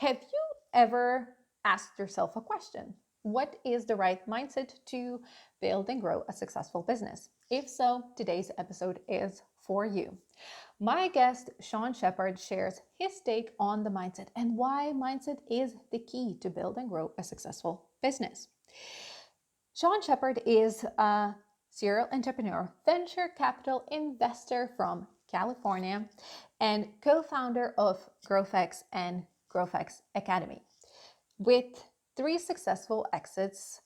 Have you ever asked yourself a question? What is the right mindset to build and grow a successful business? If so, today's episode is for you. My guest, Sean Sheppard, shares his take on the mindset and why mindset is the key to build and grow a successful business. Sean Sheppard is a serial entrepreneur, venture capital investor from California, and co-founder of GrowthX and GrowthX Academy. With 3 successful exits,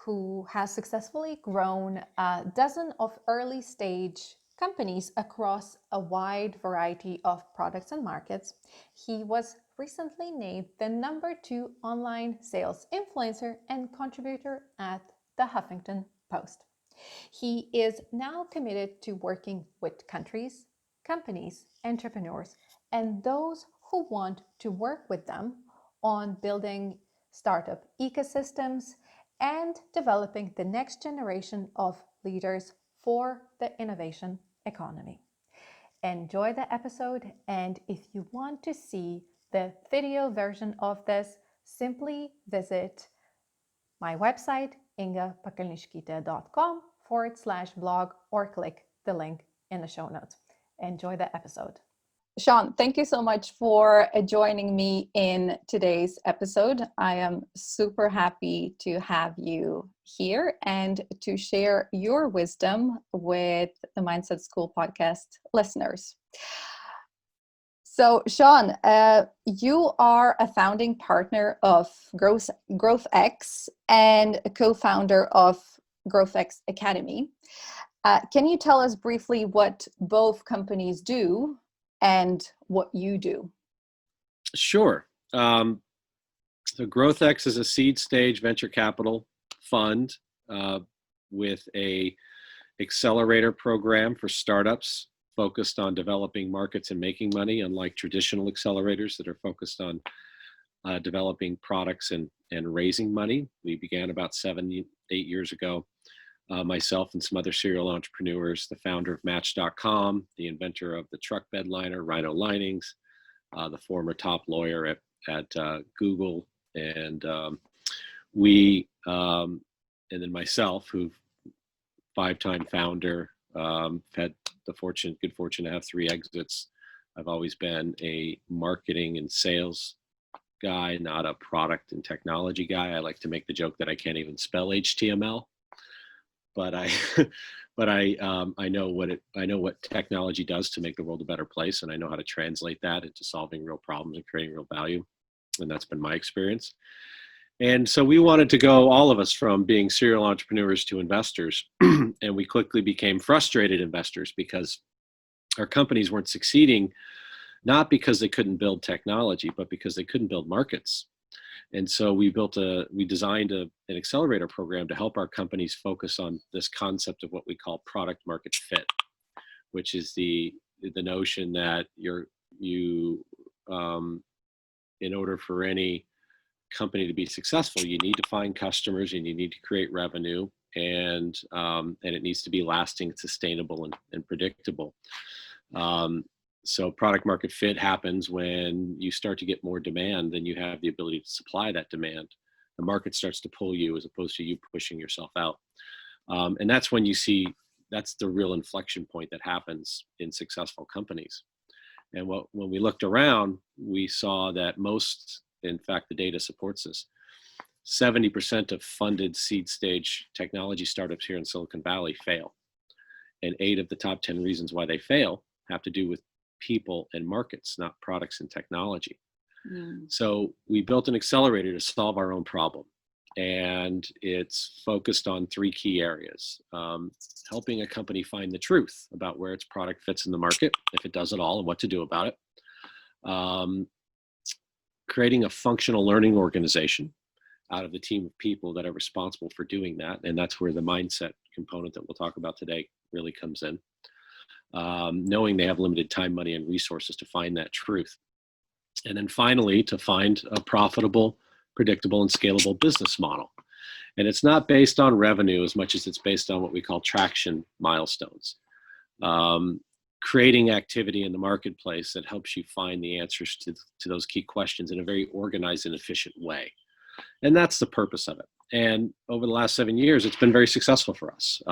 who has successfully grown a dozen of early stage companies across a wide variety of products and markets, he was recently named the #2 online sales influencer and contributor at the Huffington Post. He is now committed to working with countries, companies, entrepreneurs, and those who want to work with them on building startup ecosystems and developing the next generation of leaders for the innovation economy. Enjoy the episode, and if you want to see the video version of this, simply visit my website, ingapakalniskite.com/blog, or click the link in the show notes. Enjoy the episode. Sean, thank you so much for joining me in today's episode. I am super happy to have you here and to share your wisdom with the Mindset School podcast listeners. So, Sean, you are a founding partner of GrowthX and a co-founder of GrowthX Academy. Can you tell us briefly what both companies do and what you do? Sure. So GrowthX is a seed stage venture capital fund with a accelerator program for startups focused on developing markets and making money, unlike traditional accelerators that are focused on developing products and raising money. We began about 7-8 years ago. Myself and some other serial entrepreneurs, the founder of Match.com, the inventor of the truck bed liner, Rhino Linings, the former top lawyer at Google, and then myself, who 5-time founder, had the good fortune to have 3 exits. I've always been a marketing and sales guy, not a product and technology guy. I like to make the joke that I can't even spell HTML, but I know what technology does to make the world a better place, and I know how to translate that into solving real problems and creating real value, and that's been my experience. And so we wanted to go, all of us, from being serial entrepreneurs to investors, and we quickly became frustrated investors because our companies weren't succeeding, not because they couldn't build technology, but because they couldn't build markets. And so we designed an accelerator program to help our companies focus on this concept of what we call product market fit, which is the notion that in order for any company to be successful, you need to find customers and you need to create revenue, and it needs to be lasting, sustainable, and predictable. So product market fit happens when you start to get more demand than you have the ability to supply that demand. The market starts to pull you as opposed to you pushing yourself out. And that's when that's the real inflection point that happens in successful companies. And when we looked around, we saw that in fact, the data supports this, 70% of funded seed stage technology startups here in Silicon Valley fail. And 8 of the top 10 reasons why they fail have to do with people and markets, not products and technology. So we built an accelerator to solve our own problem. And it's focused on 3 key areas: helping a company find the truth about where its product fits in the market, if it does at all, and what to do about it. Creating a functional learning organization out of the team of people that are responsible for doing that. And that's where the mindset component that we'll talk about today really comes in. Knowing they have limited time, money, and resources to find that truth. And then finally, to find a profitable, predictable, and scalable business model. And it's not based on revenue as much as it's based on what we call traction milestones. creating activity in the marketplace that helps you find the answers to those key questions in a very organized and efficient way. And that's the purpose of it. And over the last 7 years, it's been very successful for us.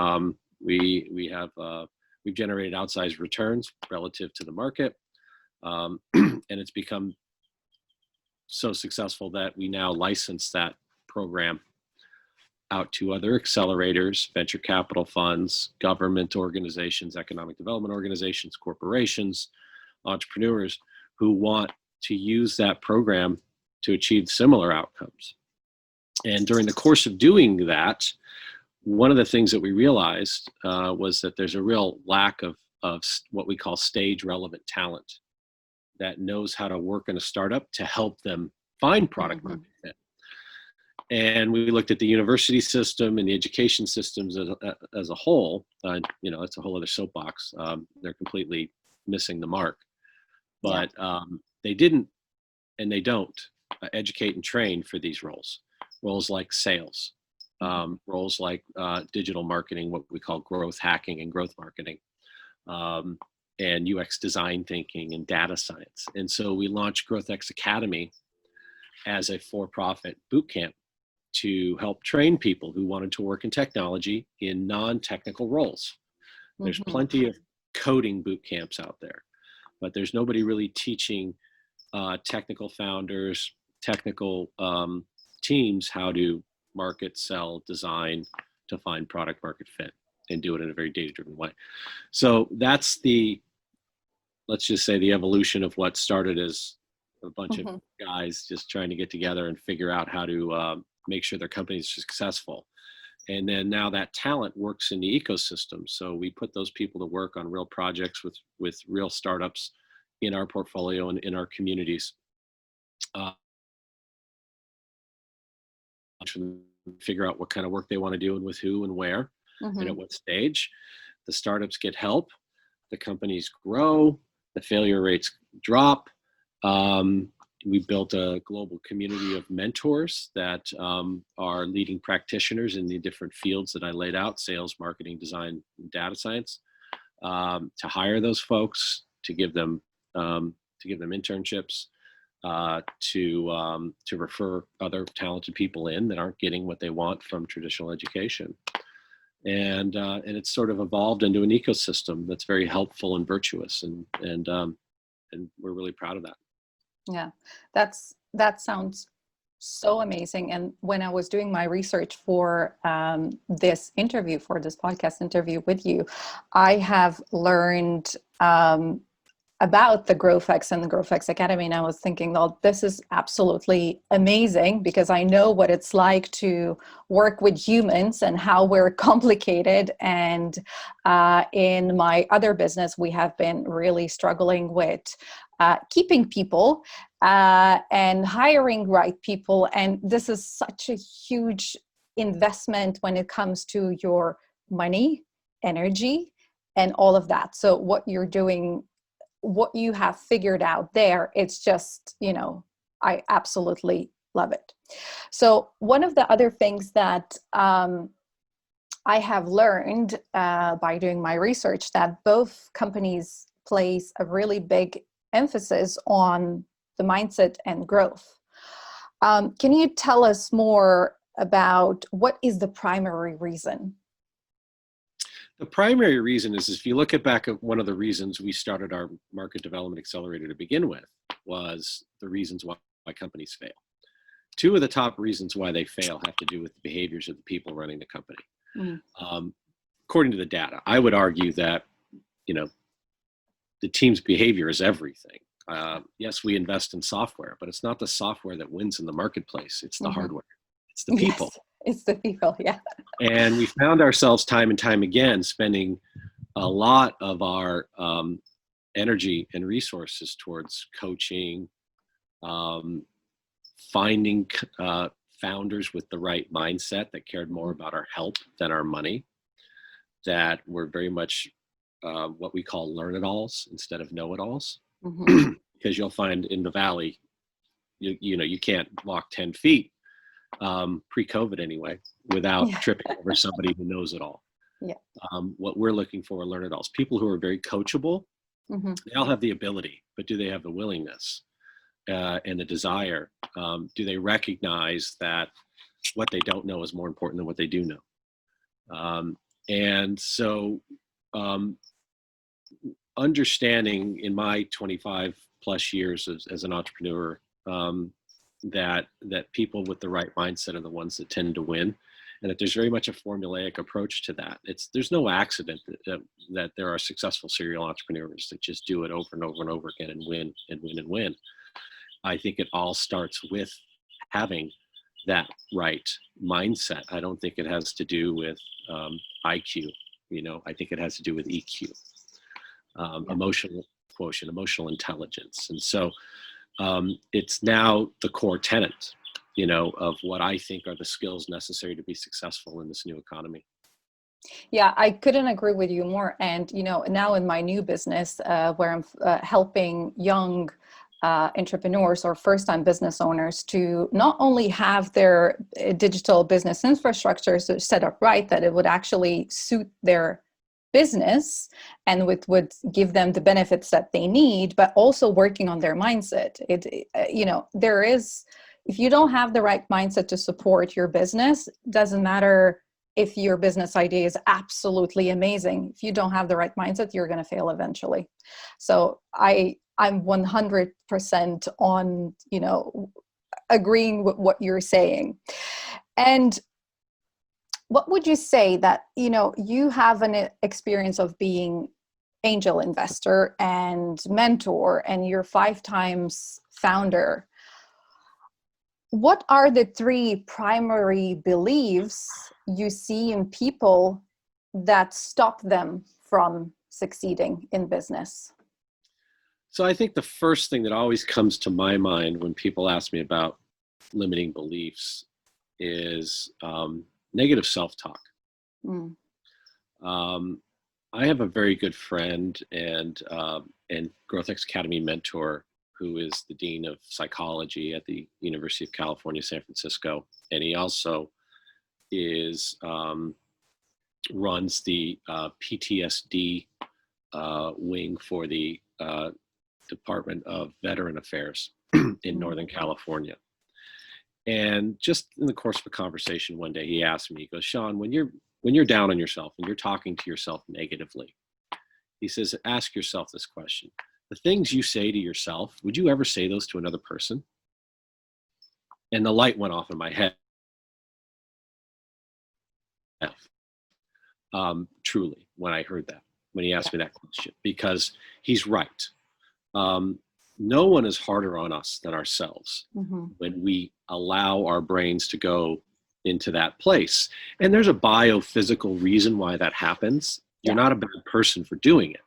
We've generated outsized returns relative to the market, and it's become so successful that we now license that program out to other accelerators, venture capital funds, government organizations, economic development organizations, corporations, entrepreneurs who want to use that program to achieve similar outcomes. And during the course of doing that, one of the things that we realized was that there's a real lack of what we call stage relevant talent that knows how to work in a startup to help them find product market fit. And we looked at the university system and the education systems as a whole. It's a whole other soapbox. They're completely missing the mark. But they didn't, and they don't educate and train for these roles. Roles like sales, roles like digital marketing, what we call growth hacking and growth marketing, and UX design thinking and data science. And so we launched GrowthX Academy as a for-profit boot camp to help train people who wanted to work in technology in non-technical roles. There's plenty of coding boot camps out there, but there's nobody really teaching technical founders, technical teams how to market, sell, design to find product market fit and do it in a very data-driven way. So that's let's just say the evolution of what started as a bunch of guys just trying to get together and figure out how to make sure their company is successful. And then now that talent works in the ecosystem. So we put those people to work on real projects with real startups in our portfolio and in our communities. Figure out what kind of work they want to do and with who and where and at what stage. The startups get help, the companies grow, the failure rates drop. We built a global community of mentors that are leading practitioners in the different fields that I laid out: sales, marketing, design, and data science. To hire those folks, to give them internships, to refer other talented people in that aren't getting what they want from traditional education. And it's sort of evolved into an ecosystem that's very helpful and virtuous, and we're really proud of that. Yeah, that sounds so amazing. And when I was doing my research for this podcast interview with you, I have learned about the GrowthX and the GrowthX Academy. And I was thinking, well, this is absolutely amazing, because I know what it's like to work with humans and how we're complicated. And in my other business, we have been really struggling with keeping people and hiring right people. And this is such a huge investment when it comes to your money, energy, and all of that. So what you're doing, what you have figured out there, it's just, I absolutely love it. So one of the other things that I have learned by doing my research, that both companies place a really big emphasis on the mindset and growth. Can you tell us more about what is the primary reason? The primary reason is, if you look back at one of the reasons we started our market development accelerator to begin with, was the reasons why companies fail. Two of the top reasons why they fail have to do with the behaviors of the people running the company. According to the data, I would argue that, the team's behavior is everything. Yes, we invest in software, but it's not the software that wins in the marketplace. It's the hardware. It's the people. Yes, it's the people, yeah. And we found ourselves time and time again spending a lot of our energy and resources towards coaching, finding founders with the right mindset that cared more about our help than our money, that were very much what we call learn-it-alls instead of know-it-alls. Because you'll find in the Valley, you can't walk 10 feet, pre-COVID anyway, without tripping over somebody who knows it all. What we're looking for are learn-it-alls, people who are very coachable, Mm-hmm. They all have the ability, but do they have the willingness and the desire? Do they recognize that what they don't know is more important than what they do know? And so understanding in my 25 plus years as an entrepreneur, that people with the right mindset are the ones that tend to win, and that there's very much a formulaic approach to that. There's no accident that there are successful serial entrepreneurs that just do it over and over and over again and win and win and win. I think it all starts with having that right mindset. I don't think it has to do with IQ. I think it has to do with EQ, emotional quotient, emotional intelligence. And so it's now the core tenet, of what I think are the skills necessary to be successful in this new economy. Yeah, I couldn't agree with you more. And, now in my new business, where I'm helping young entrepreneurs or first-time business owners to not only have their digital business infrastructure set up right, that it would actually suit their business and would give them the benefits that they need, but also working on their mindset. There is, if you don't have the right mindset to support your business, doesn't matter if your business idea is absolutely amazing. If you don't have the right mindset, you're going to fail eventually. So I'm 100% on, agreeing with what you're saying. And what would you say that, you have an experience of being angel investor and mentor, and you're 5 times founder. What are the 3 primary beliefs you see in people that stop them from succeeding in business? So I think the first thing that always comes to my mind when people ask me about limiting beliefs is negative self-talk. Mm. I have a very good friend and GrowthX Academy mentor who is the Dean of Psychology at the University of California, San Francisco. And he also runs the PTSD wing for the Department of Veteran Affairs in Northern California. And just in the course of a conversation one day, he asked me, he goes, Sean, when you're down on yourself and you're talking to yourself negatively, he says, ask yourself this question. The things you say to yourself, would you ever say those to another person? And the light went off in my head. Truly, when I heard that, when he asked me that question, because he's right. No one is harder on us than ourselves when we allow our brains to go into that place. And there's a biophysical reason why that happens. You're not a bad person for doing it.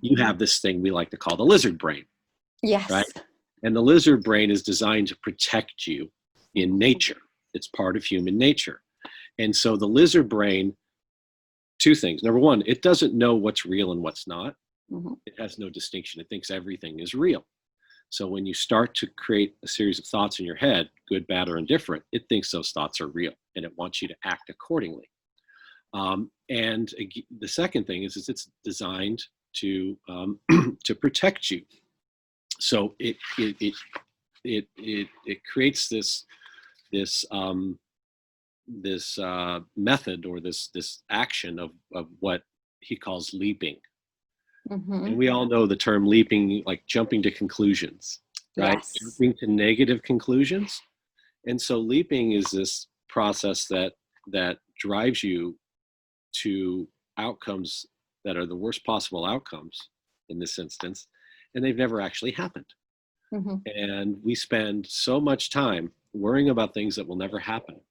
You have this thing we like to call the lizard brain. Yes. Right? And the lizard brain is designed to protect you in nature. It's part of human nature. And so the lizard brain, 2 things. Number 1, it doesn't know what's real and what's not. It has no distinction. It thinks everything is real. So when you start to create a series of thoughts in your head, good, bad, or indifferent, it thinks those thoughts are real and it wants you to act accordingly. And the second thing is it's designed to to protect you. So it creates this method or this action of what he calls leaping. And we all know the term leaping, like jumping to conclusions, right? Yes. Jumping to negative conclusions. And so leaping is this process that drives you to outcomes that are the worst possible outcomes in this instance, and they've never actually happened. And we spend so much time worrying about things that will never happen.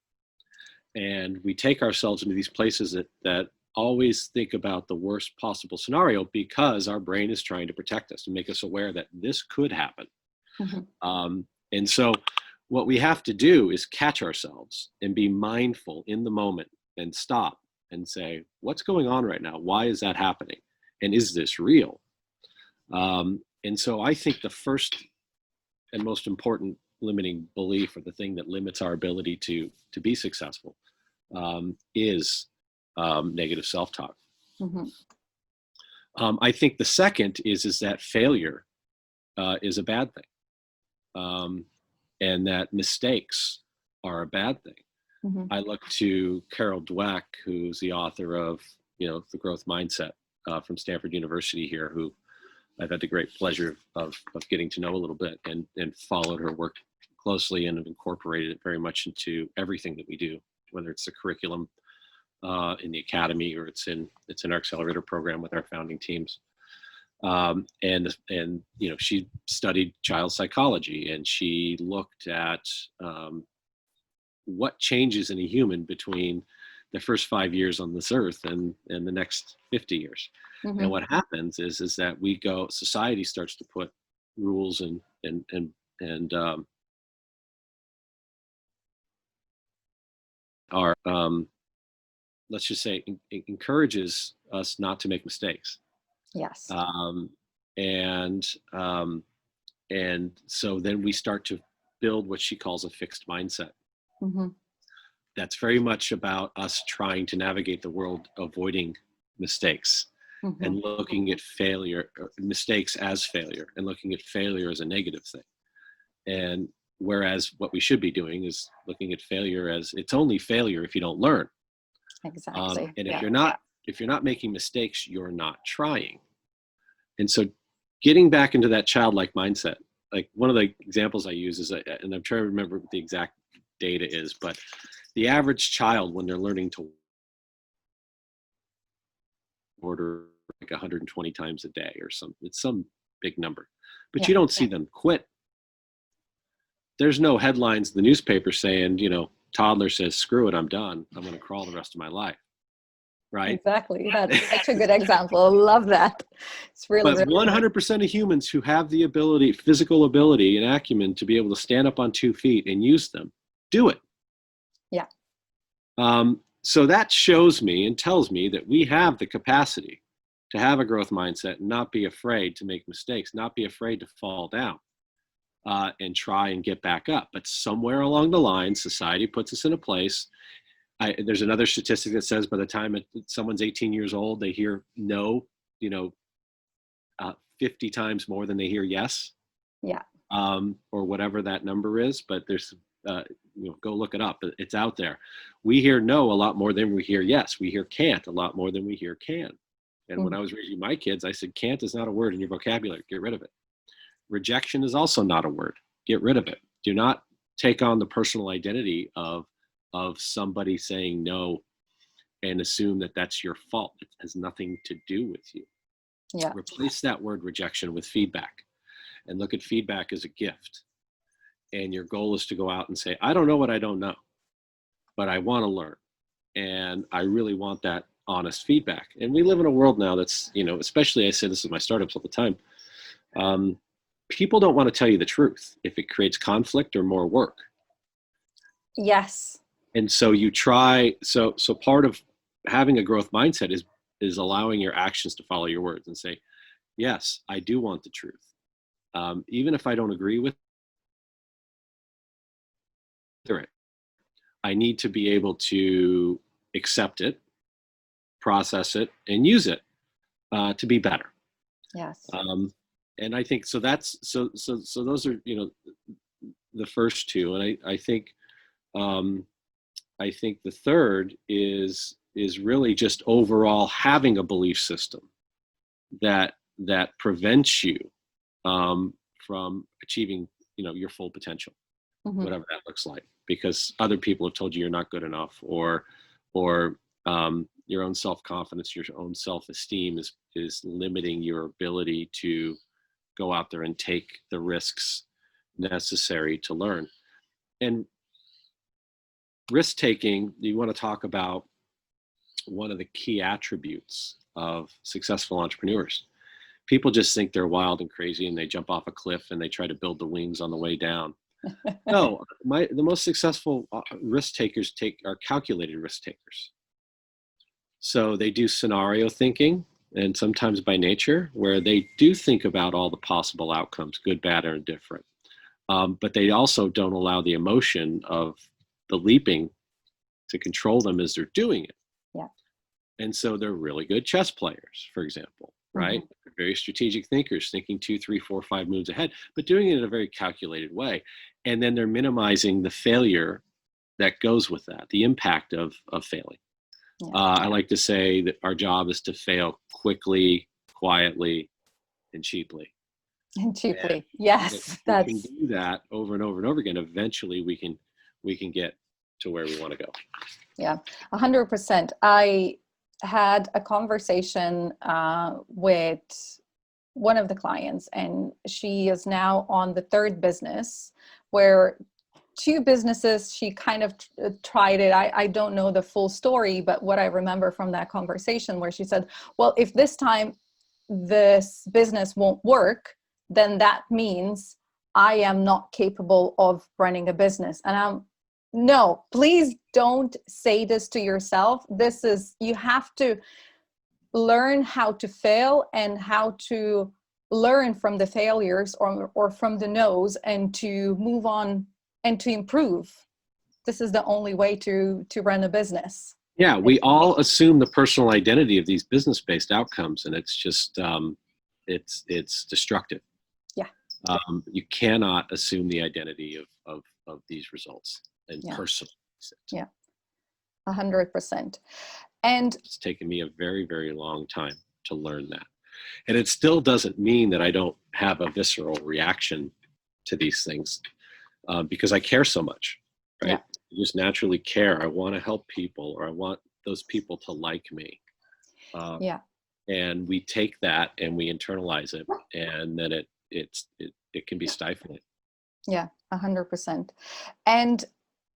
And we take ourselves into these places that always think about the worst possible scenario because our brain is trying to protect us and make us aware that this could happen. And so what we have to do is catch ourselves and be mindful in the moment and stop and say, what's going on right now? Why is that happening? And is this real? And so I think the first and most important limiting belief, or the thing that limits our ability to be successful, is negative self-talk. I think the second is that failure is a bad thing, and that mistakes are a bad thing. Mm-hmm. I look to Carol Dweck, who's the author of The Growth Mindset from Stanford University here, who I've had the great pleasure of getting to know a little bit, and followed her work closely and have incorporated it very much into everything that we do, whether it's the curriculum in the academy or it's in our accelerator program with our founding teams. And she studied child psychology, and she looked at what changes in a human between the first 5 years on this earth and the next 50 years. Mm-hmm. And what happens is that society starts to put rules and let's just say it encourages us not to make mistakes. Yes. And so then we start to build what she calls a fixed mindset. Mm-hmm. That's very much about us trying to navigate the world, avoiding mistakes, mm-hmm. and looking at mistakes as failure, and looking at failure as a negative thing. And whereas what we should be doing is looking at failure as it's only failure if you don't learn. Exactly. And if you're not making mistakes, you're not trying. And so getting back into that childlike mindset, like one of the examples I use is, and I'm trying to remember what the exact data is, but the average child, when they're learning to order like 120 times a day or something, it's some big number, but you don't see them quit. There's no headlines in the newspaper saying, toddler says, screw it, I'm done. I'm going to crawl the rest of my life. Right? Exactly. That's such a good example. I love that. It's really, but 100% of humans who have the ability, physical ability and acumen to be able to stand up on 2 feet and use them, do it. Yeah. So that shows me and tells me that we have the capacity to have a growth mindset and not be afraid to make mistakes, not be afraid to fall down, and try and get back up. But somewhere along the line, society puts us in a place. There's another statistic that says by the time someone's 18 years old, they hear no, 50 times more than they hear yes. Yeah. Or whatever that number is. But there's, go look it up. It's out there. We hear no a lot more than we hear yes. We hear can't a lot more than we hear can. And mm-hmm. when I was raising my kids, I said, can't is not a word in your vocabulary. Get rid of it. Rejection is also not a word. Get rid of it. Do not take on the personal identity of somebody saying no and assume that that's your fault. It has nothing to do with you. Yeah. Replace that word rejection with feedback, and look at feedback as a gift. And your goal is to go out and say, I don't know what I don't know, but I want to learn. And I really want that honest feedback. And we live in a world now that's, especially I say this with my startups all the time. People don't want to tell you the truth if it creates conflict or more work. Yes. And so you try, so part of having a growth mindset is allowing your actions to follow your words and say, yes, I do want the truth. Even if I don't agree with it, I need to be able to accept it, process it, and use it to be better. Yes. And I think so. That's so those are the first two, and I think the third is really just overall having a belief system that prevents you from achieving your full potential, mm-hmm. whatever that looks like, because other people have told you you're not good enough, or your own self-confidence, your own self-esteem is limiting your ability to go out there and take the risks necessary to learn. And risk taking, you want to talk about one of the key attributes of successful entrepreneurs. People just think they're wild and crazy and they jump off a cliff and they try to build the wings on the way down. No, the most successful risk takers are calculated risk takers. So they do scenario thinking, and sometimes by nature, where they do think about all the possible outcomes, good, bad, or indifferent. But they also don't allow the emotion of the leaping to control them as they're doing it. Yeah. And so they're really good chess players, for example. right? Very strategic thinkers, thinking 2, 3, 4, 5 moves ahead, but doing it in a very calculated way. And then they're minimizing the failure that goes with that, the impact of failing. Yeah. I like to say that our job is to fail quickly, quietly, and cheaply. And cheaply. And Yes, if we can that's do that over and over and over again, eventually we can get to where we want to go. yeah, 100%. I had a conversation with one of the clients, and she is now on the third business, where two businesses she kind of tried it. I don't know the full story, but what I remember from that conversation where she said, well, if this time this business won't work, then that means I am not capable of running a business. And no, please don't say this to yourself. This is, you have to learn how to fail and how to learn from the failures or from the no's, and to move on and to improve. This is the only way to run a business. Yeah, we all assume the personal identity of these business-based outcomes, and it's just it's destructive. Yeah. You cannot assume the identity of these results and personalize it. Yeah, 100%. And it's taken me a very, very long time to learn that. And it still doesn't mean that I don't have a visceral reaction to these things, because I care so much, right? Yeah. I just naturally care. I want to help people, or I want those people to like me. Yeah. And we take that and we internalize it, and then it can be stifling. Yeah, 100%. And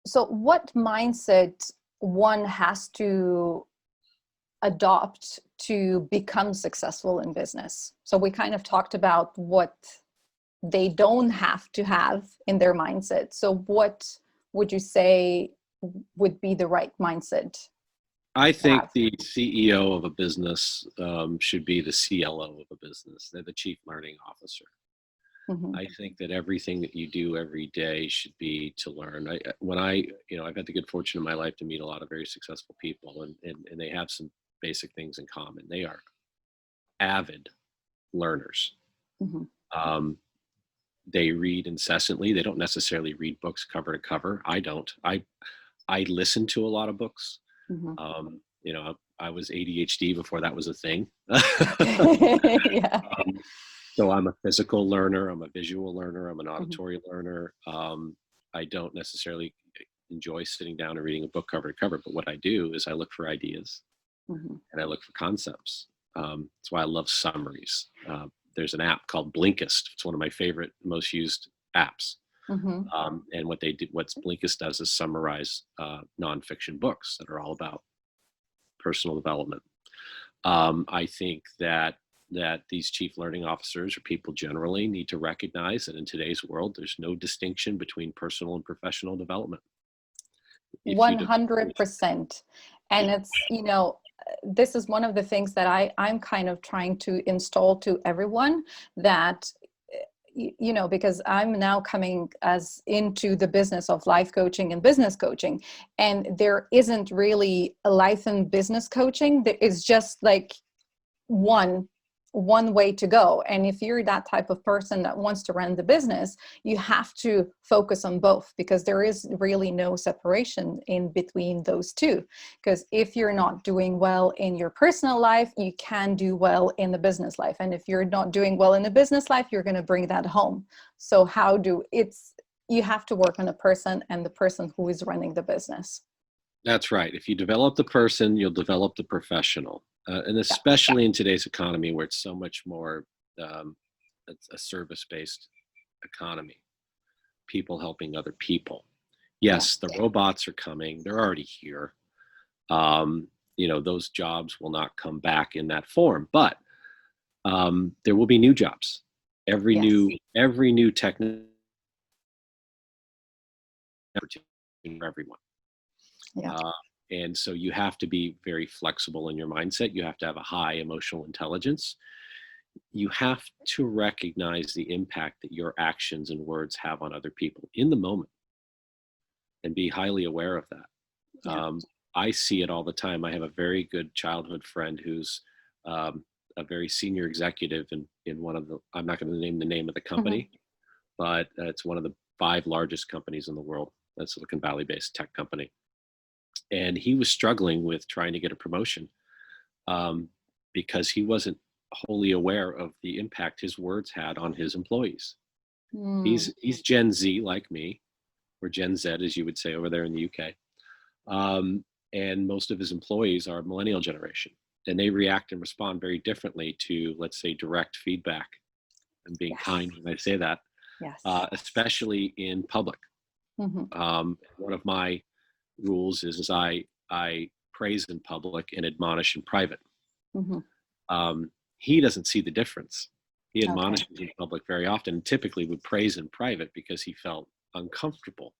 so what mindset one has to adopt to become successful in business? So we kind of talked about what they don't have to have in their mindset. So what would you say would be the right mindset? I think the CEO of a business should be the CLO of a business. They're the chief learning officer. Mm-hmm. I think that everything that you do every day should be to learn. I've had the good fortune in my life to meet a lot of very successful people, and they have some basic things in common. They are avid learners. Mm-hmm. They read incessantly. They don't necessarily read books cover to cover. I don't. I listen to a lot of books. Mm-hmm. I was ADHD before that was a thing. Yeah. So I'm a physical learner. I'm a visual learner. I'm an auditory Mm-hmm. learner. I don't necessarily enjoy sitting down and reading a book cover to cover, but what I do is I look for ideas, Mm-hmm. and I look for concepts. That's why I love summaries. There's an app called Blinkist. It's one of my favorite, most used apps. Mm-hmm. And what Blinkist does is summarize nonfiction books that are all about personal development. I think that these chief learning officers, or people generally, need to recognize that in today's world, there's no distinction between personal and professional development. 100%. And it's, this is one of the things that I'm kind of trying to install to everyone, that because I'm now coming as into the business of life coaching and business coaching, and there isn't really a life and business coaching. There is just like one way to go. And if you're that type of person that wants to run the business, you have to focus on both, because there is really no separation in between those two. Because if you're not doing well in your personal life, you can do well in the business life. And if you're not doing well in the business life, you're going to bring that home. So you have to work on a person and the person who is running the business. That's right. If you develop the person, you'll develop the professional. And especially in today's economy, where it's so much more it's a service-based economy, people helping other people. Yes, the robots are coming. They're already here. Those jobs will not come back in that form, but there will be new jobs. Every new technology for everyone. Yeah. And so you have to be very flexible in your mindset. You have to have a high emotional intelligence. You have to recognize the impact that your actions and words have on other people in the moment, and be highly aware of that. Yeah. I see it all the time. I have a very good childhood friend who's a very senior executive in one of the, I'm not going to name the name of the Hmm. company, but it's one of the 5 largest companies in the world, a Silicon Valley based tech company. And he was struggling with trying to get a promotion um, because he wasn't wholly aware of the impact his words had on his employees. Mm. He's Gen Z like me, or Gen Z, as you would say over there in the UK. Um, and most of his employees are millennial generation, and they react and respond very differently to, let's say, direct feedback. And being Yes. kind when I say that, Yes. especially in public. Hmm. One of my rules is I praise in public and admonish in private. Hmm. He doesn't see the difference. He Okay. admonishes in public very often, typically would praise in private because he felt uncomfortable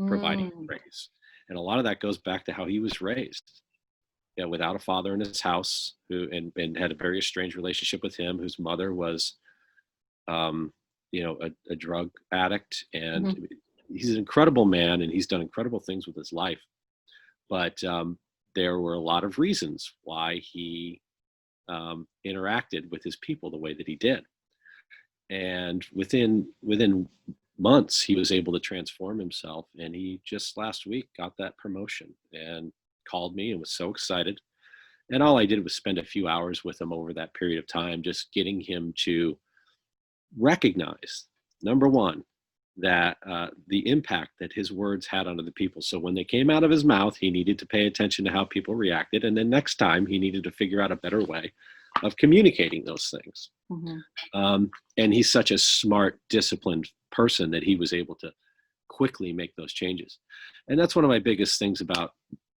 providing Mm. praise. And a lot of that goes back to how he was raised. Yeah, without a father in his house, who and had a very strange relationship with him, whose mother was um, a drug addict. And Hmm. he's an incredible man, and he's done incredible things with his life. But there were a lot of reasons why he interacted with his people the way that he did. And within months, he was able to transform himself. And he just last week got that promotion and called me and was so excited. And all I did was spend a few hours with him over that period of time, just getting him to recognize, number one, that the impact that his words had on other people. So when they came out of his mouth, he needed to pay attention to how people reacted. And then next time, he needed to figure out a better way of communicating those things. Hmm. And he's such a smart, disciplined person that he was able to quickly make those changes. And that's one of my biggest things about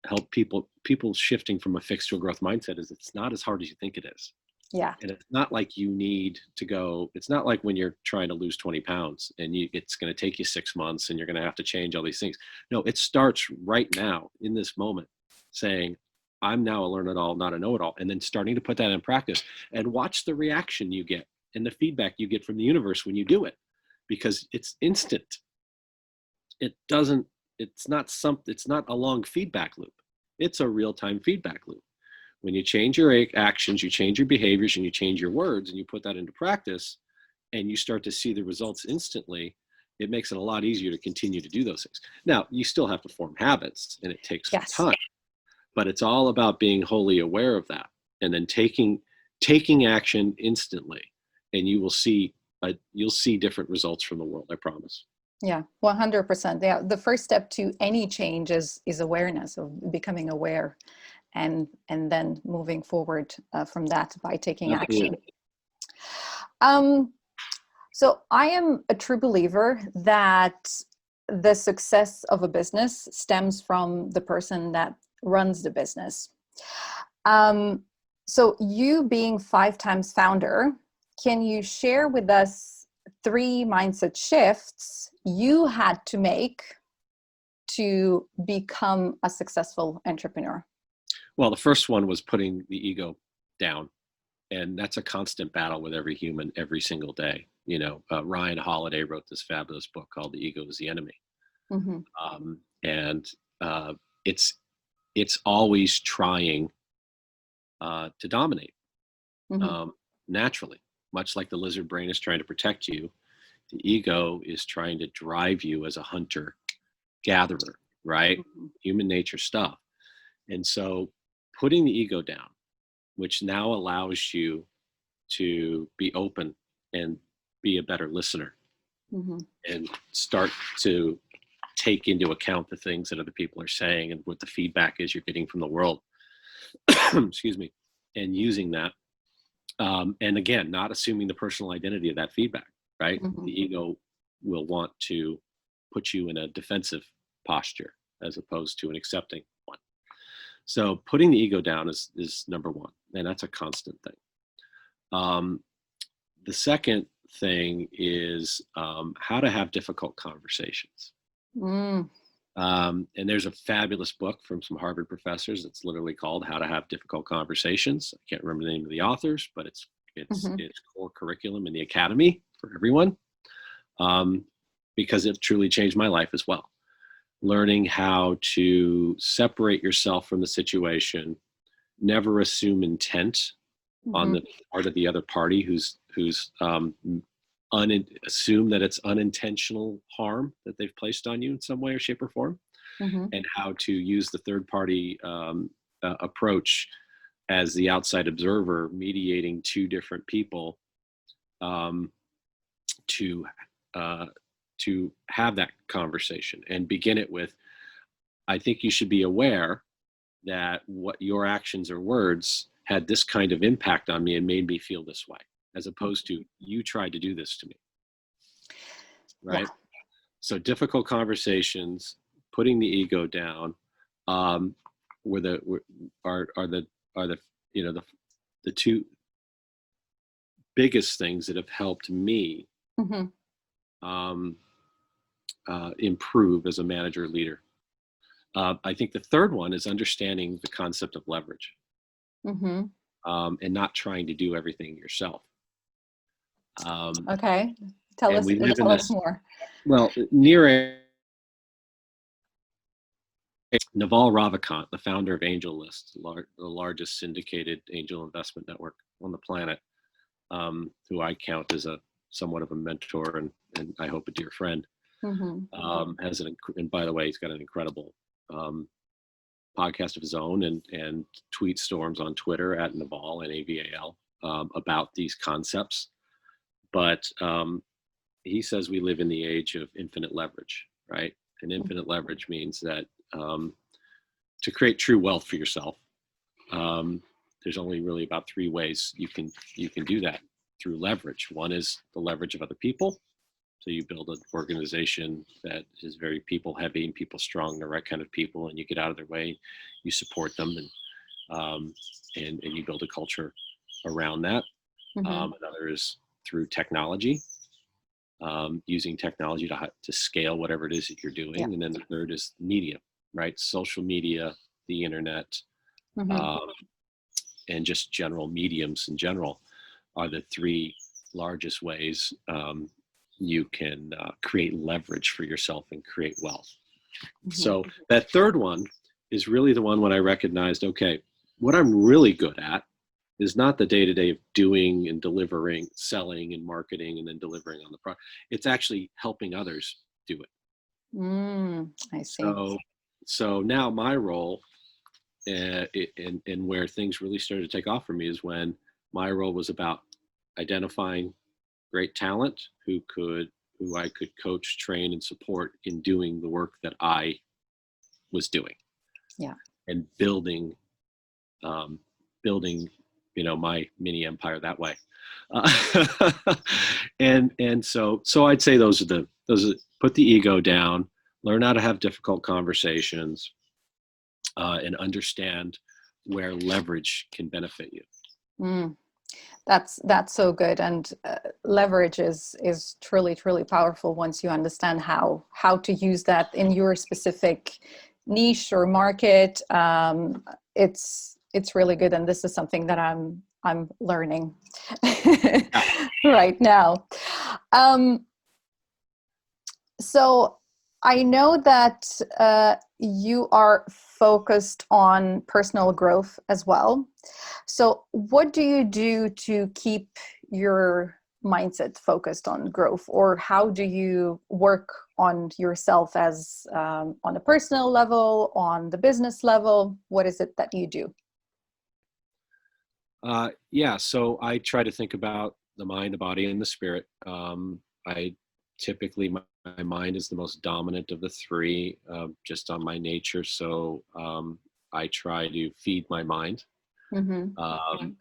help people shifting from a fixed to a growth mindset is it's not as hard as you think it is. Yeah. And it's not like you need to go, it's not like when you're trying to lose 20 pounds and it's going to take you 6 months and you're going to have to change all these things. No, it starts right now in this moment saying, I'm now a learn it all, not a know it all. And then starting to put that in practice and watch the reaction you get and the feedback you get from the universe when you do it, because it's instant. It doesn't, it's not a long feedback loop. It's a real-time feedback loop. When you change your actions, you change your behaviors, and you change your words, and you put that into practice, and you start to see the results instantly, it makes it a lot easier to continue to do those things. Now, you still have to form habits, and it takes some Yes. time, but it's all about being wholly aware of that, and then taking action instantly, and you'll see different results from the world. I promise. Yeah, 100%. Yeah, the first step to any change is awareness, of becoming aware, and then moving forward from that by taking action. Absolutely. Um, so I am a true believer that the success of a business stems from the person that runs the business. Um, so you being 5 times founder, can you share with us 3 mindset shifts you had to make to become a successful entrepreneur? Well, the first one was putting the ego down, and that's a constant battle with every human every single day. Ryan Holiday wrote this fabulous book called "The Ego Is the Enemy," Mm-hmm. and it's always trying to dominate Mm-hmm. naturally, much like the lizard brain is trying to protect you. The ego is trying to drive you as a hunter gatherer, right? Mm-hmm. Human nature stuff. And so, putting the ego down, which now allows you to be open and be a better listener Mm-hmm. and start to take into account the things that other people are saying and what the feedback is you're getting from the world. Excuse me. And using that. And again, not assuming the personal identity of that feedback, right? Mm-hmm. The ego will want to put you in a defensive posture as opposed to an accepting one. So putting the ego down is number one, and that's a constant thing. Um, the second thing is how to have difficult conversations. Mm. And there's a fabulous book from some Harvard professors that's literally called "How to Have Difficult Conversations." I can't remember the name of the authors, but Mm-hmm. it's core curriculum in the academy for everyone, because it truly changed my life as well. Learning how to separate yourself from the situation, never assume intent, on Mm-hmm. the part of the other party who's assume that it's unintentional harm that they've placed on you in some way or shape or form, Mm-hmm. and how to use the third party approach as the outside observer mediating two different people um, to have that conversation and begin it with, I think you should be aware that what your actions or words had this kind of impact on me and made me feel this way, as opposed to you tried to do this to me, Yeah. right? So difficult conversations, putting the ego down, um, are the the two biggest things that have helped me Mm-hmm. um, improve as a manager leader. I think the third one is understanding the concept of leverage, Mm-hmm. and not trying to do everything yourself. Okay. Tell And us, we live in tell us this, more. well, near Naval Ravikant, the founder of AngelList, the largest syndicated angel investment network on the planet, who I count as a somewhat of a mentor and I hope a dear friend, Mm-hmm. and by the way, he's got an incredible podcast of his own and tweet storms on Twitter at Naval and AVAL about these concepts. But he says we live in the age of infinite leverage, right? And infinite leverage means that to create true wealth for yourself, there's only really about three ways you can do that through leverage. One is the leverage of other people. So you build an organization that is very people heavy and people strong, the right kind of people, and you get out of their way, you support them, and you build a culture around that. Mm-hmm. Another is through technology, using technology to scale whatever it is that you're doing. Yeah. And then the third is media, right? Social media, the internet, Mm-hmm. um, and just general mediums in general are the three largest ways you can create leverage for yourself and create wealth. Mm-hmm. So that third one is really the one when I recognized, okay, what I'm really good at is not the day-to-day of doing and delivering, selling and marketing and then delivering on the product. It's actually helping others do it. I see. So now my role and where things really started to take off for me is when my role was about identifying great talent who I could coach, train, and support in doing the work that I was doing. Yeah. And building, my mini empire that way. And so I'd say those are put the ego down, learn how to have difficult conversations, and understand where leverage can benefit you. Mm. That's so good, and leverage is truly powerful once you understand how to use that in your specific niche or market. It's really good, and this is something that I'm learning right now. So I know that you are focused on personal growth as well. So what do you do to keep your mindset focused on growth, or how do you work on yourself as on a personal level, on the business level? What is it that you do? So I try to think about the mind, the body, and the spirit. I typically, my mind is the most dominant of the three, just on my nature. So I try to feed my mind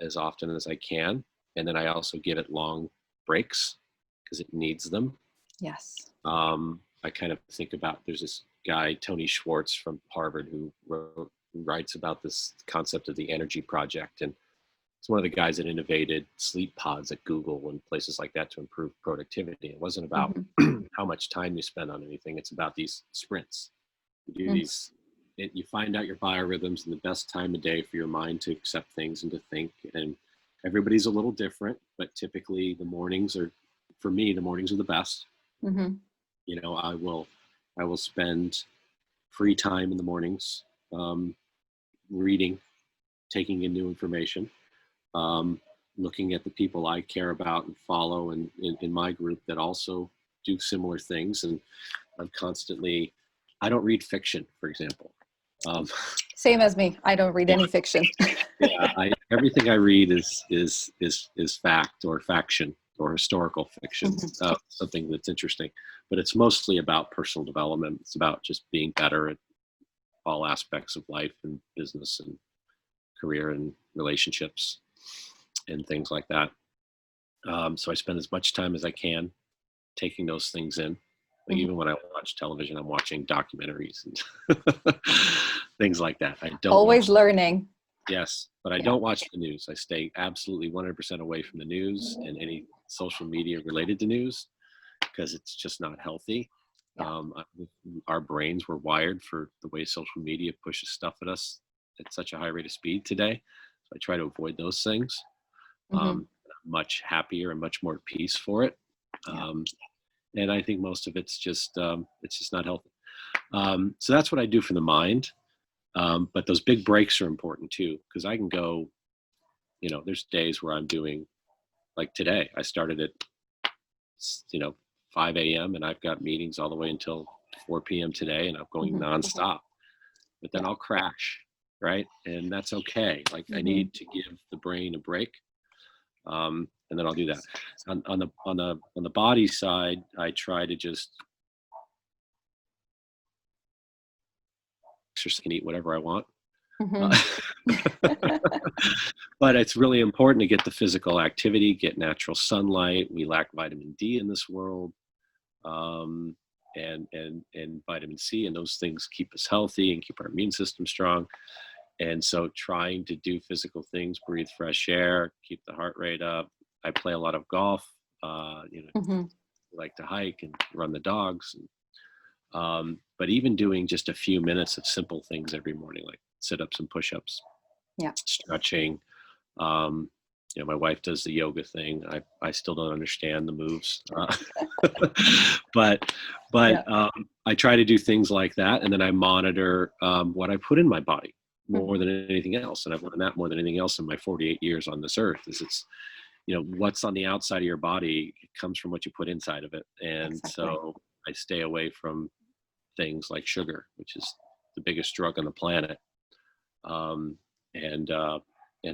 as often as I can. And then I also give it long breaks because it needs them. Yes. I kind of think about, there's this guy, Tony Schwartz from Harvard, who writes about this concept of the energy project. And it's one of the guys that innovated sleep pods at Google and places like that to improve productivity. It wasn't about how much time you spend on anything. It's about these sprints. You do these, you find out your biorhythms and the best time of day for your mind to accept things and to think. And everybody's a little different, but typically for me, the mornings are the best. I will spend free time in the mornings, reading, taking in new information. looking at the people I care about and follow and in my group that also do similar things. And I'm constantly, I don't read fiction, for example. Same as me. I don't read any fiction. Yeah, everything I read is fact or faction or historical fiction, something that's interesting. But it's mostly about personal development. It's about just being better at all aspects of life and business and career and relationships and things like that. So I spend as much time as I can taking those things in. Like even when I watch television, I'm watching documentaries and things like that. I don't always learning. Yes, but I don't watch the news. I stay absolutely 100% away from the news and any social media related to news because it's just not healthy. Our brains were wired for the way social media pushes stuff at us at such a high rate of speed today. So I try to avoid those things. I'm much happier and much more at peace for it. And I think most of it's just not healthy. So that's what I do for the mind. But those big breaks are important too, because I can go, there's days where I'm doing, like today, I started at, 5 a.m. and I've got meetings all the way until 4 p.m. today, and I'm going nonstop. But then I'll crash, right? And that's okay. Like I need to give the brain a break, and then I'll do that. On the body side, I try to just exercise and eat whatever I want. But it's really important to get the physical activity, get natural sunlight. We lack vitamin D in this world, and vitamin C, and those things keep us healthy and keep our immune system strong. And so trying to do physical things, breathe fresh air, keep the heart rate up. I play a lot of golf, like to hike and run the dogs. But even doing just a few minutes of simple things every morning, like sit-ups and push-ups, stretching. My wife does the yoga thing. I still don't understand the moves, but I try to do things like that, and then I monitor what I put in my body more than anything else. And I've learned that more than anything else in my 48 years on this earth. It's what's on the outside of your body comes from what you put inside of it, and so I stay away from things like sugar, which is the biggest drug on the planet. And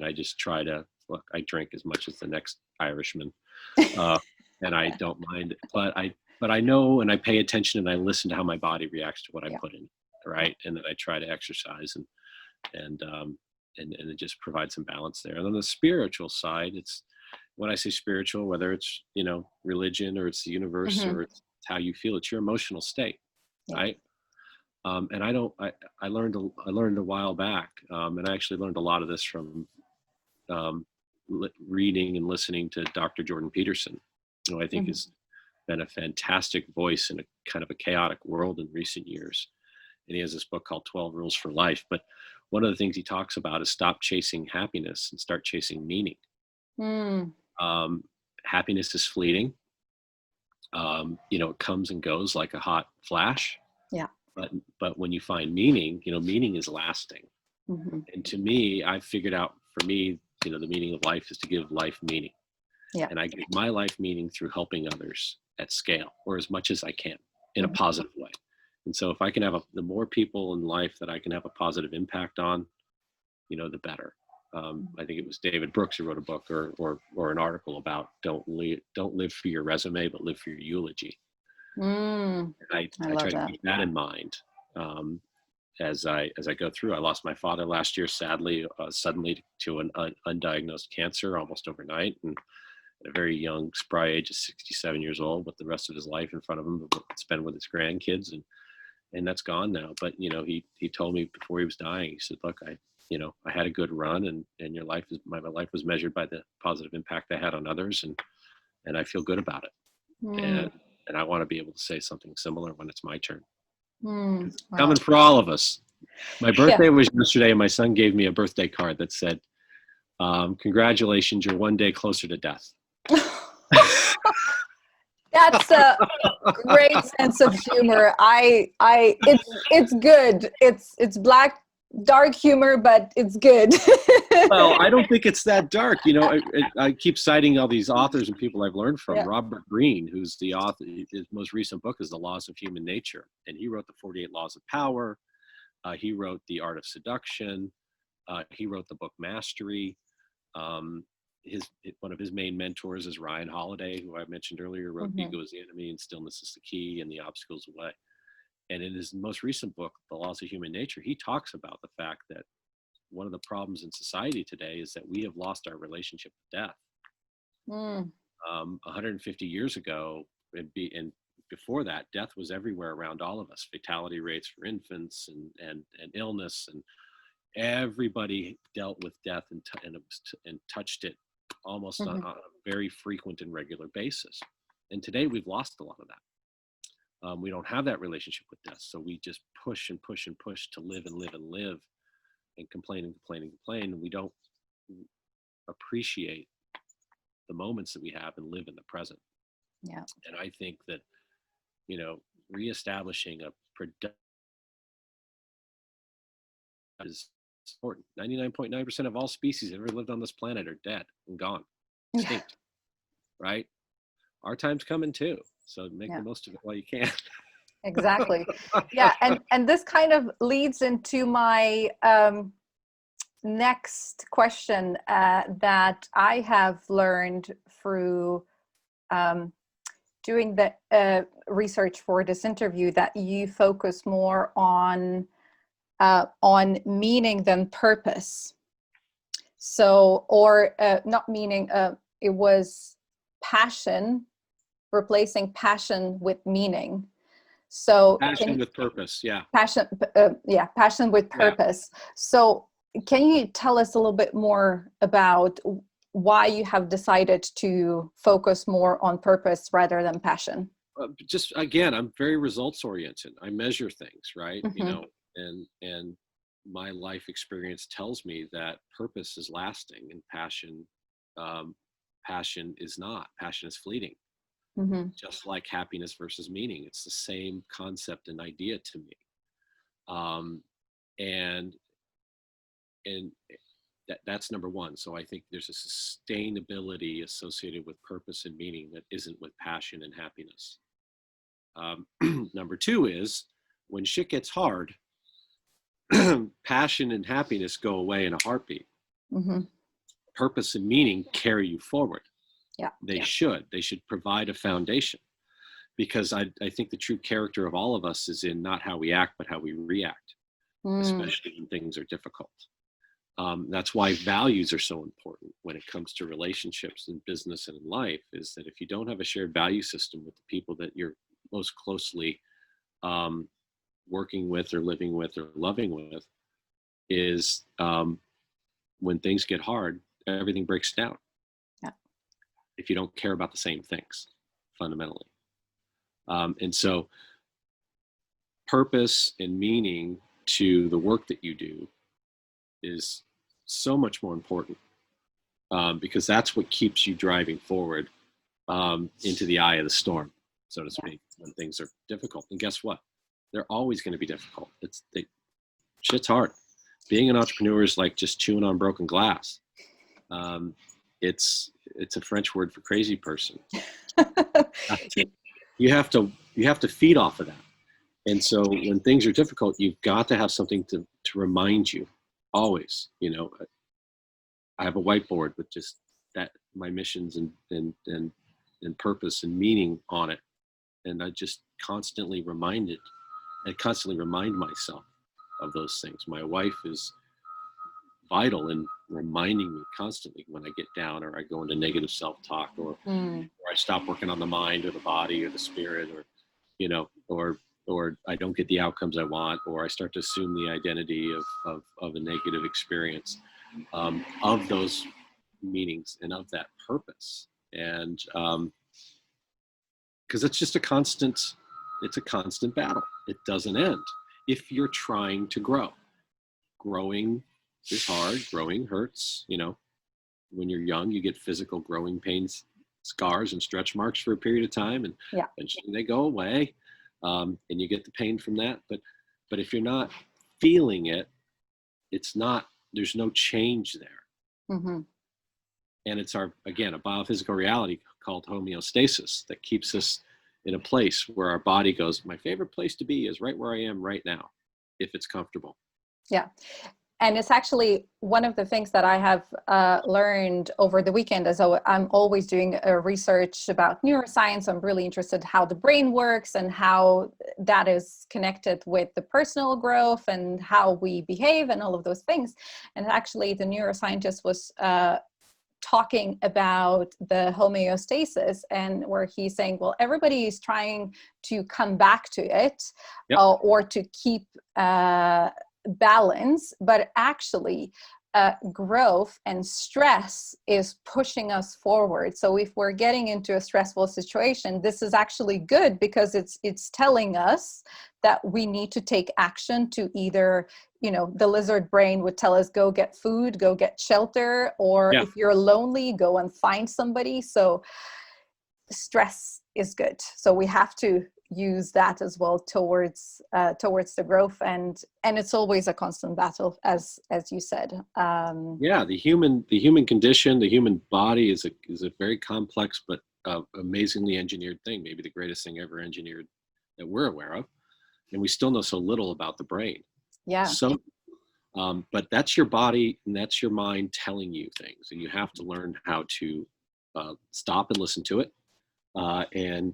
I just try to I drink as much as the next Irishman, and I don't mind. But I know, and I pay attention, and I listen to how my body reacts to what I put in, right? And then I try to exercise and it just provides some balance there. And on the spiritual side, it's when I say spiritual, whether it's religion or it's the universe or it's how you feel, it's your emotional state, right? And I learned a while back, and I actually learned a lot of this from reading and listening to Dr. Jordan Peterson, who I think has been a fantastic voice in a kind of a chaotic world in recent years. And he has this book called 12 Rules for Life. But one of the things he talks about is stop chasing happiness and start chasing meaning. Happiness is fleeting. It comes and goes like a hot flash. Yeah. But when you find meaning, meaning is lasting. And to me, I've figured out, for me, the meaning of life is to give life meaning. Yeah. And I give my life meaning through helping others at scale, or as much as I can, in a positive way. And so if I can have the more people in life that I can have a positive impact on, the better. I think it was David Brooks who wrote a book or an article about don't live for your resume, but live for your eulogy. And I try to keep that in mind as I go through. I lost my father last year, sadly, suddenly to an undiagnosed cancer almost overnight, and at a very young, spry age of 67 years old, with the rest of his life in front of him to spend with his grandkids, and that's gone now. But he told me before he was dying, he said, "Look, I had a good run, and my life was measured by the positive impact I had on others, and I feel good about it. And I want to be able to say something similar when it's my turn." Wow. Coming for all of us. My birthday was yesterday, and my son gave me a birthday card that said, "Congratulations, you're one day closer to death." That's a great sense of humor. It's good. It's black dark humor, but it's good. Well, I don't think it's that dark. You know, I keep citing all these authors and people I've learned from. Yeah. Robert Greene, who's the author, his most recent book is The Laws of Human Nature. And he wrote the 48 Laws of Power. He wrote The Art of Seduction. He wrote the book Mastery. Um, one of his main mentors is Ryan Holiday, who I mentioned earlier, wrote Ego is the Enemy and Stillness is the Key and The Obstacles Away. And in his most recent book, The Laws of Human Nature, he talks about the fact that one of the problems in society today is that we have lost our relationship with death. 150 years ago, and before that, death was everywhere around all of us. Fatality rates for infants and illness, and everybody dealt with death and touched it almost on a very frequent and regular basis. And today we've lost a lot of that. We don't have that relationship with death, so we just push and push and push to live and live and live, and complain and complain and complain, and we don't appreciate the moments that we have and live in the present. Yeah. And I think that, you know, reestablishing a productive is important. 99.9% of all species that ever lived on this planet are dead and gone, extinct, right? Our time's coming too, so make the most of it while you can. Exactly. Yeah, and this kind of leads into my next question that I have learned through doing the research for this interview, that you focus more on meaning than purpose. So, or not meaning, it was passion, replacing passion with meaning. So passion with purpose, yeah. Passion with purpose. Yeah. So can you tell us a little bit more about why you have decided to focus more on purpose rather than passion? Just again, I'm very results oriented. I measure things, right? You know, and my life experience tells me that purpose is lasting and passion is not. Passion is fleeting. Just like happiness versus meaning, it's the same concept and idea to me. And that's number one. So I think there's a sustainability associated with purpose and meaning that isn't with passion and happiness. Number two is when shit gets hard, passion and happiness go away in a heartbeat. Purpose and meaning carry you forward. Yeah, they should provide a foundation, because I think the true character of all of us is in not how we act, but how we react, especially when things are difficult. That's why values are so important when it comes to relationships in business and in life, is that if you don't have a shared value system with the people that you're most closely working with or living with or loving with, is when things get hard, everything breaks down. If you don't care about the same things fundamentally. And so purpose and meaning to the work that you do is so much more important, because that's what keeps you driving forward into the eye of the storm, so to speak, when things are difficult. And guess what? They're always going to be difficult. Shit's hard. Being an entrepreneur is like just chewing on broken glass. It's a French word for crazy person. You have to feed off of that. And so when things are difficult, you've got to have something to remind you always. You know, I have a whiteboard with just that, my missions and purpose and meaning on it. And I just constantly remind myself of those things. My wife is vital in reminding me constantly when I get down, or I go into negative self-talk, or I stop working on the mind or the body or the spirit, or, you know, or I don't get the outcomes I want, or I start to assume the identity of a negative experience, of those meanings and of that purpose. And because it's just a constant battle. It doesn't end if you're trying to grow. Growing is hard. Growing hurts. You know, when you're young, you get physical growing pains, scars, and stretch marks for a period of time, and eventually they go away, and you get the pain from that. But if you're not feeling it, it's not, there's no change there. Mm-hmm. And it's a biophysical reality called homeostasis that keeps us in a place where our body goes, my favorite place to be is right where I am right now, if it's comfortable. Yeah. And it's actually one of the things that I have learned over the weekend. As I'm always doing research about neuroscience. I'm really interested in how the brain works and how that is connected with the personal growth and how we behave and all of those things. And actually, the neuroscientist was talking about the homeostasis, and where he's saying, well, everybody is trying to come back to it. Yep. Or to keep balance, but actually growth and stress is pushing us forward. So if we're getting into a stressful situation, this is actually good, because it's telling us that we need to take action to either, the lizard brain would tell us, go get food, go get shelter, or if you're lonely, go and find somebody. So stress is good. So we have to use that as well towards the growth, and it's always a constant battle, as you said. The human condition, the human body is a very complex but amazingly engineered thing, maybe the greatest thing ever engineered that we're aware of, and we still know so little about the brain. So but that's your body and that's your mind telling you things, and you have to learn how to stop and listen to it, and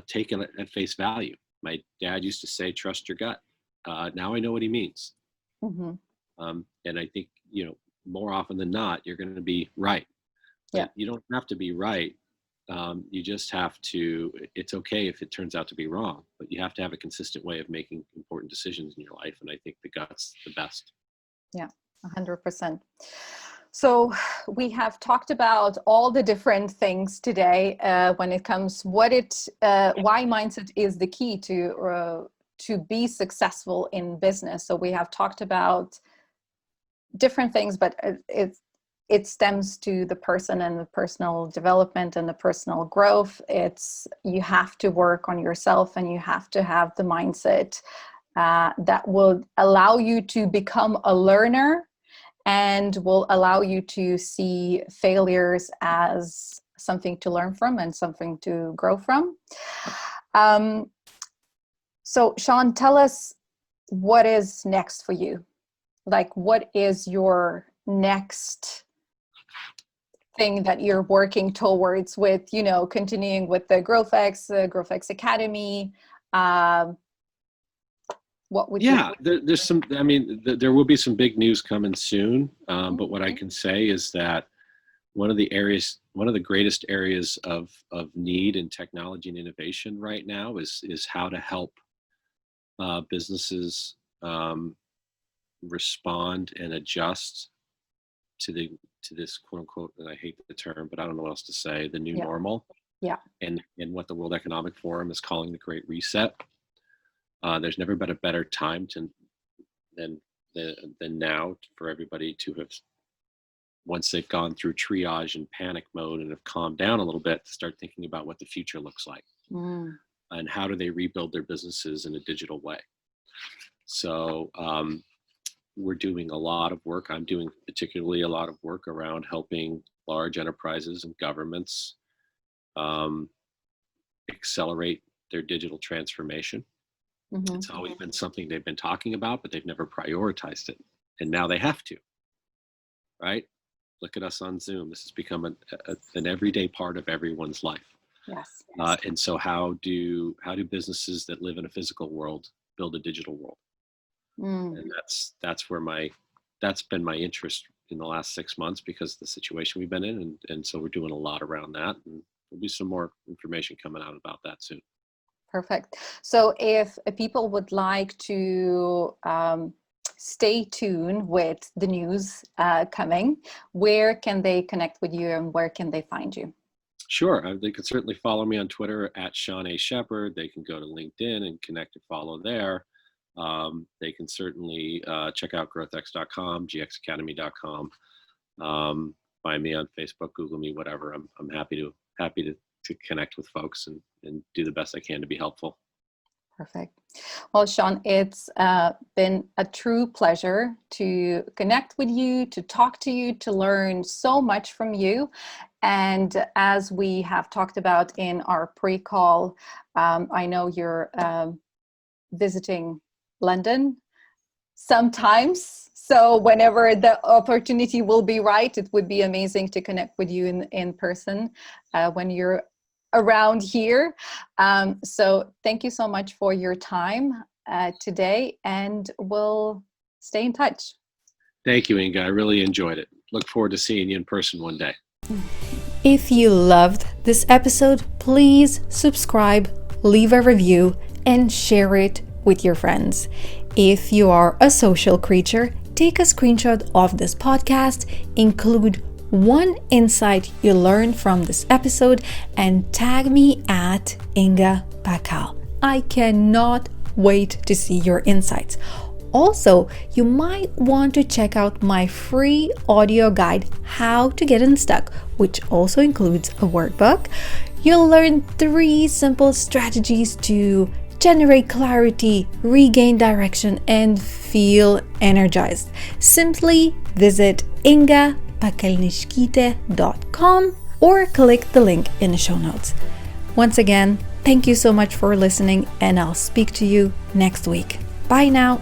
take it at face value. My dad used to say, trust your gut. Now I know what he means. Mm-hmm. And I think, more often than not, you're going to be right. But you don't have to be right. You just have to, it's okay if it turns out to be wrong, but you have to have a consistent way of making important decisions in your life. And I think the gut's the best. Yeah, 100%. So we have talked about all the different things today when it comes why mindset is the key to be successful in business. So we have talked about different things, but it stems to the person and the personal development and the personal growth. You have to work on yourself, and you have to have the mindset that will allow you to become a learner, and will allow you to see failures as something to learn from and something to grow from. So Sean, tell us, what is next for you? Like, what is your next thing that you're working towards with, continuing with the GrowthX Academy? What would there's some, there will be some big news coming soon. But what I can say is that one of the greatest areas of need in technology and innovation right now is how to help businesses respond and adjust to this quote unquote, and I hate the term, but I don't know what else to say, the new normal. And what the World Economic Forum is calling the Great Reset. There's never been a better time than now for everybody to have, once they've gone through triage and panic mode and have calmed down a little bit, to start thinking about what the future looks like and how do they rebuild their businesses in a digital way. So we're doing a lot of work. I'm doing particularly a lot of work around helping large enterprises and governments accelerate their digital transformation. It's always been something they've been talking about, but they've never prioritized it. And now they have to, right? Look at us on Zoom. This has become an everyday part of everyone's life. Yes. And so how do businesses that live in a physical world build a digital world? And that's been my interest in the last 6 months, because of the situation we've been in. And so we're doing a lot around that, and there'll be some more information coming out about that soon. Perfect. So if people would like to stay tuned with the news coming, where can they connect with you, and where can they find you? Sure. They can certainly follow me on Twitter at Sean A. Sheppard. They can go to LinkedIn and connect and follow there. They can certainly check out GrowthX.com, gxacademy.com. Find me on Facebook, Google me, whatever. I'm happy to connect with folks and do the best I can to be helpful. Perfect. Well, Sean, it's been a true pleasure to connect with you, to talk to you, to learn so much from you. And as we have talked about in our pre-call, I know you're visiting London sometimes. So whenever the opportunity will be right, it would be amazing to connect with you in person when you're around here. So thank you so much for your time today, and we'll stay in touch. Thank you, Inga. I really enjoyed it. Look forward to seeing you in person one day. If you loved this episode, please subscribe, leave a review, and share it with your friends. If you are a social creature, take a screenshot of this podcast, include one insight you learned from this episode, and tag me at Inga Pakal. I cannot wait to see your insights. Also, you might want to check out my free audio guide, How to Get Unstuck, which also includes a workbook. You'll learn 3 simple strategies to generate clarity, regain direction, and feel energized. Simply visit ingapakalnishkite.com or click the link in the show notes. Once again, thank you so much for listening, and I'll speak to you next week. Bye now.